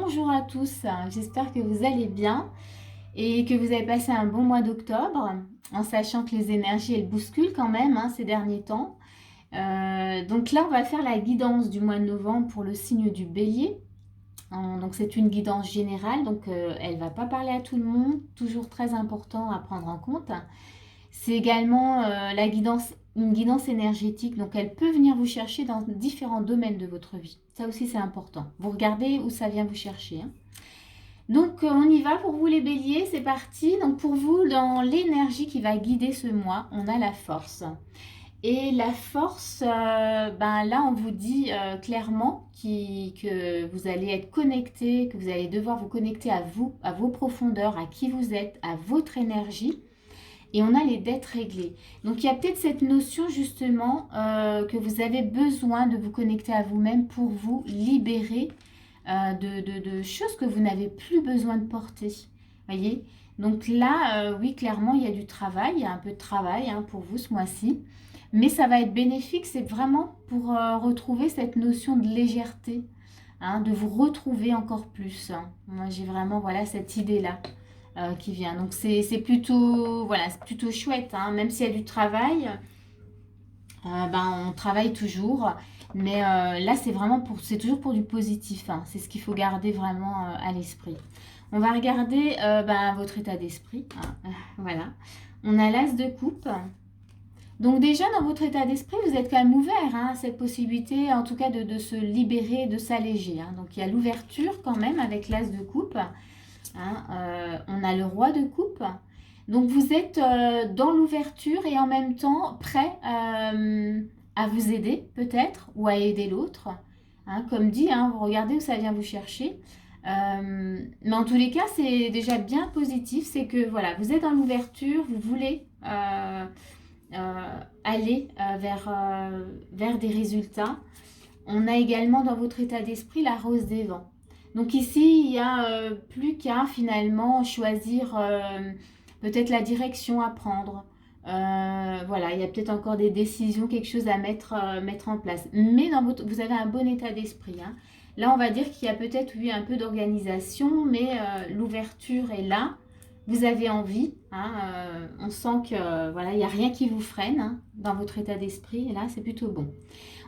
Bonjour à tous, j'espère que vous allez bien et que vous avez passé un bon mois d'octobre, en sachant que les énergies elles bousculent quand même ces derniers temps. Donc là on va faire la guidance du mois de novembre pour le signe du Bélier. Donc c'est une guidance générale, donc elle ne va pas parler à tout le monde, toujours très important à prendre en compte. C'est également une guidance énergétique, donc elle peut venir vous chercher dans différents domaines de votre vie. Ça aussi c'est important. Vous regardez où ça vient vous chercher. Donc on y va pour vous les béliers, c'est parti. Donc pour vous, dans l'énergie qui va guider ce mois, on a la force. Et la force, là on vous dit clairement que vous allez être connecté, que vous allez devoir vous connecter à vous, à vos profondeurs, à qui vous êtes, à votre énergie. Et on a les dettes réglées. Donc il y a peut-être cette notion justement que vous avez besoin de vous connecter à vous-même pour vous libérer de choses que vous n'avez plus besoin de porter. Voyez. Donc là, oui, clairement, il y a du travail, il y a un peu de travail pour vous ce mois-ci. Mais ça va être bénéfique, c'est vraiment pour retrouver cette notion de légèreté, de vous retrouver encore plus. Moi, j'ai vraiment voilà, cette idée-là qui vient. Donc c'est plutôt, voilà, c'est plutôt chouette, même s'il y a du travail, on travaille toujours. Mais là, c'est toujours pour du positif. C'est ce qu'il faut garder vraiment à l'esprit. On va regarder votre état d'esprit. Voilà. On a l'as de coupe. Donc déjà, dans votre état d'esprit, vous êtes quand même ouvert à cette possibilité, en tout cas, de se libérer, de s'alléger. Donc il y a l'ouverture quand même avec l'as de coupe. On a le roi de coupe. Donc vous êtes dans l'ouverture et en même temps prêt à vous aider peut-être ou à aider l'autre. Comme dit, vous regardez où ça vient vous chercher. Mais en tous les cas, c'est déjà bien positif. C'est que voilà, vous êtes dans l'ouverture, vous voulez aller vers des résultats. On a également dans votre état d'esprit la rose des vents. Donc ici, il n'y a plus qu'à finalement choisir peut-être la direction à prendre. Voilà, il y a peut-être encore des décisions, quelque chose à mettre en place. Mais vous avez un bon état d'esprit. Là, on va dire qu'il y a peut-être eu un peu d'organisation, mais l'ouverture est là. Vous avez envie. On sent que voilà, il n'y a rien qui vous freine dans votre état d'esprit. Et là, c'est plutôt bon.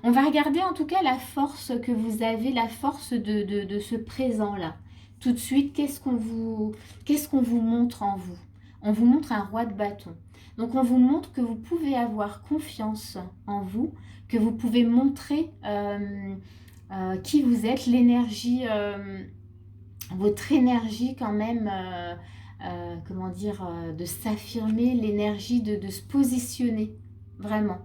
On va regarder en tout cas la force que vous avez, la force de ce présent-là. Tout de suite, qu'est-ce qu'on vous montre en vous? On vous montre un roi de bâton. Donc on vous montre que vous pouvez avoir confiance en vous, que vous pouvez montrer qui vous êtes, l'énergie, votre énergie quand même, de s'affirmer, l'énergie de se positionner vraiment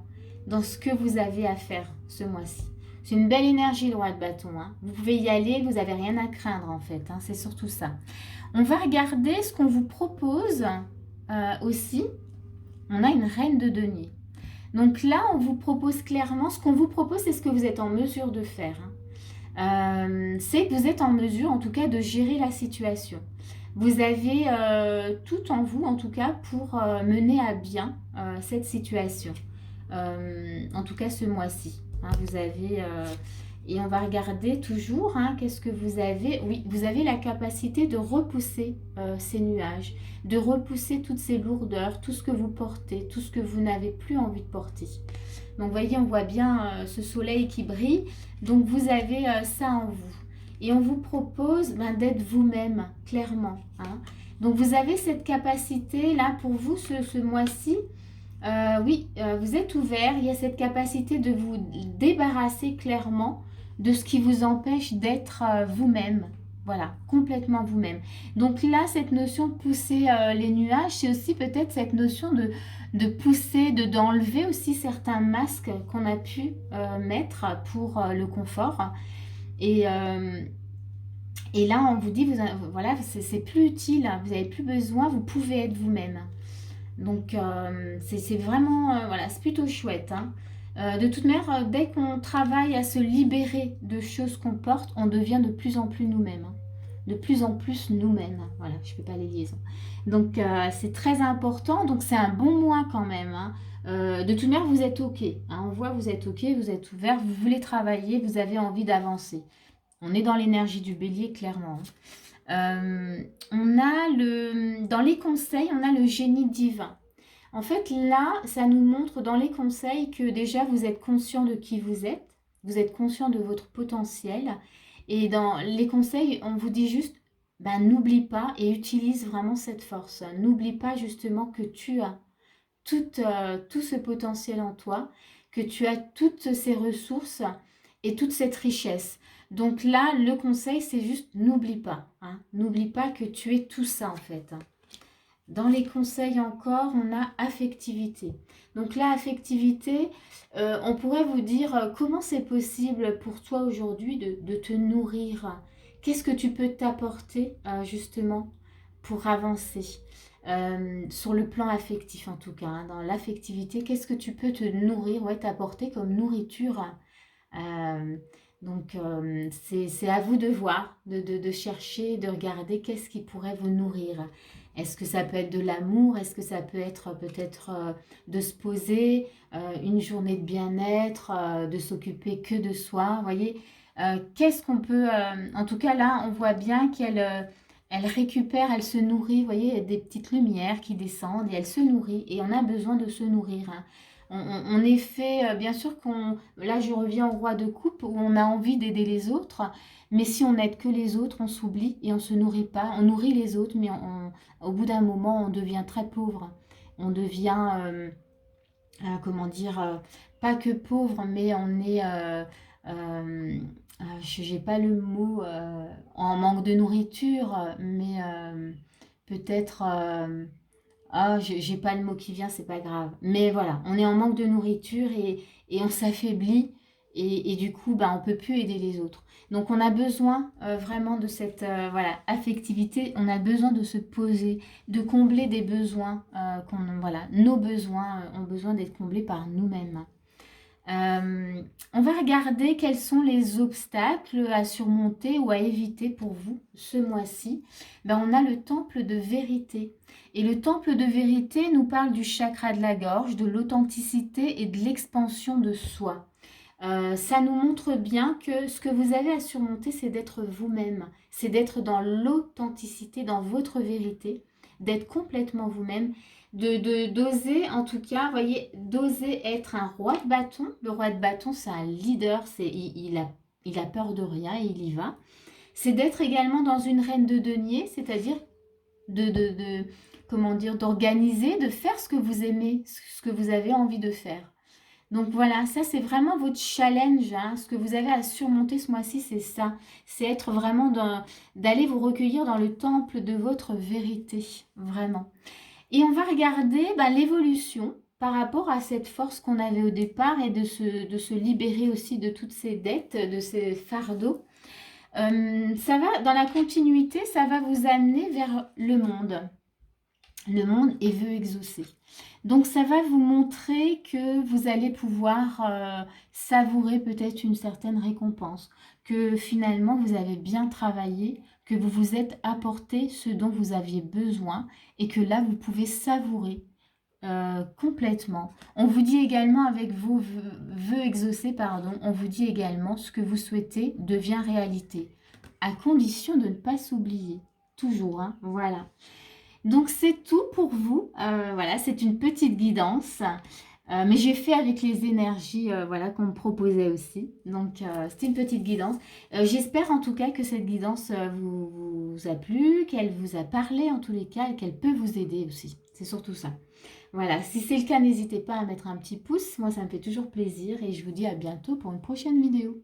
dans ce que vous avez à faire ce mois-ci. C'est une belle énergie, le roi de bâton. Vous pouvez y aller, vous n'avez rien à craindre en fait. C'est surtout ça. On va regarder ce qu'on vous propose aussi. On a une reine de denier. Donc là, on vous propose clairement, ce qu'on vous propose, c'est ce que vous êtes en mesure de faire. C'est que vous êtes en mesure, en tout cas, de gérer la situation. Vous avez tout en vous, en tout cas, pour mener à bien cette situation. En tout cas, ce mois-ci. Vous avez... et on va regarder toujours, qu'est-ce que vous avez. Oui, vous avez la capacité de repousser ces nuages, de repousser toutes ces lourdeurs, tout ce que vous portez, tout ce que vous n'avez plus envie de porter. Donc, vous voyez, on voit bien ce soleil qui brille. Donc, vous avez ça en vous. Et on vous propose d'être vous-même, clairement. Donc, vous avez cette capacité-là pour vous, ce mois-ci. Vous êtes ouvert. Il y a cette capacité de vous débarrasser clairement de ce qui vous empêche d'être vous-même. Voilà, complètement vous-même. Donc là, cette notion de pousser les nuages, c'est aussi peut-être cette notion de pousser, d'enlever aussi certains masques qu'on a pu mettre pour le confort. Et là, on vous dit, voilà, c'est plus utile, vous n'avez plus besoin, vous pouvez être vous-même. Donc, c'est vraiment, voilà, c'est plutôt chouette. De toute manière, dès qu'on travaille à se libérer de choses qu'on porte, on devient de plus en plus nous-mêmes. De plus en plus nous-mêmes. Voilà, je ne fais pas les liaisons. Donc, c'est très important. Donc, c'est un bon mois quand même. De toute manière, vous êtes OK. On voit, vous êtes OK, vous êtes ouvert, vous voulez travailler, vous avez envie d'avancer. On est dans l'énergie du bélier, clairement. On a dans les conseils, on a le génie divin. En fait, là, ça nous montre dans les conseils que déjà, vous êtes conscient de qui vous êtes conscient de votre potentiel. Et dans les conseils, on vous dit juste, ben, n'oublie pas et utilise vraiment cette force. N'oublie pas justement que tu as tout ce potentiel en toi, que tu as toutes ces ressources et toute cette richesse. Donc là, le conseil, c'est juste n'oublie pas. Hein. N'oublie pas que tu es tout ça en fait. Dans les conseils encore, on a affectivité. Donc là, affectivité, on pourrait vous dire comment c'est possible pour toi aujourd'hui de te nourrir. Qu'est-ce que tu peux t'apporter justement pour avancer sur le plan affectif en tout cas. Hein, dans l'affectivité, qu'est-ce que tu peux te nourrir, ouais, t'apporter comme nourriture euh, donc, c'est à vous de voir, de chercher, de regarder qu'est-ce qui pourrait vous nourrir. Est-ce que ça peut être de l'amour? Est-ce que ça peut être peut-être de se poser, une journée de bien-être, de s'occuper que de soi? Vous voyez, qu'est-ce qu'on peut... en tout cas, là, on voit bien qu'elle elle récupère, elle se nourrit. Vous voyez, il y a des petites lumières qui descendent et elle se nourrit. Et on a besoin de se nourrir. Hein. On est fait, bien sûr qu'on... Là, je reviens au roi de coupe où on a envie d'aider les autres. Mais si on n'aide que les autres, on s'oublie et on ne se nourrit pas. On nourrit les autres, mais au bout d'un moment, on devient très pauvre. On devient, comment dire, pas que pauvre, mais on est... j'ai pas le mot en manque de nourriture, mais peut-être... ah, j'ai pas le mot qui vient, c'est pas grave. Mais voilà, on est en manque de nourriture et on s'affaiblit et du coup, bah, on peut plus aider les autres. Donc on a besoin vraiment de cette voilà, affectivité, on a besoin de se poser, de combler des besoins, voilà, nos besoins ont besoin d'être comblés par nous-mêmes. On va regarder quels sont les obstacles à surmonter ou à éviter pour vous ce mois-ci. Ben, on a le temple de vérité. Et le temple de vérité nous parle du chakra de la gorge, de l'authenticité et de l'expansion de soi. Ça nous montre bien que ce que vous avez à surmonter, c'est d'être vous-même. C'est d'être dans l'authenticité, dans votre vérité, d'être complètement vous-même d'oser, en tout cas, voyez, d'oser être un roi de bâton. Le roi de bâton, c'est un leader, il a peur de rien et il y va. C'est d'être également dans une reine de denier, c'est-à-dire comment dire, d'organiser, de faire ce que vous aimez, ce que vous avez envie de faire. Donc voilà, ça c'est vraiment votre challenge, hein. Ce que vous avez à surmonter ce mois-ci, c'est ça. C'est être vraiment d'aller vous recueillir dans le temple de votre vérité, vraiment. Et on va regarder l'évolution par rapport à cette force qu'on avait au départ et de se libérer aussi de toutes ces dettes, de ces fardeaux. Ça va, dans la continuité, ça va vous amener vers le monde. Le monde est vœu exaucé. Donc ça va vous montrer que vous allez pouvoir savourer peut-être une certaine récompense, que finalement vous avez bien travaillé, que vous vous êtes apporté ce dont vous aviez besoin et que là vous pouvez savourer complètement. On vous dit également avec vos vœux exaucés, pardon, on vous dit également ce que vous souhaitez devient réalité, à condition de ne pas s'oublier. Toujours, hein, voilà. Donc c'est tout pour vous. Voilà, c'est une petite guidance. Mais j'ai fait avec les énergies voilà, qu'on me proposait aussi. Donc c'est une petite guidance. J'espère en tout cas que cette guidance vous a plu, qu'elle vous a parlé en tous les cas et qu'elle peut vous aider aussi. C'est surtout ça. Voilà, si c'est le cas, n'hésitez pas à mettre un petit pouce. Moi, ça me fait toujours plaisir et je vous dis à bientôt pour une prochaine vidéo.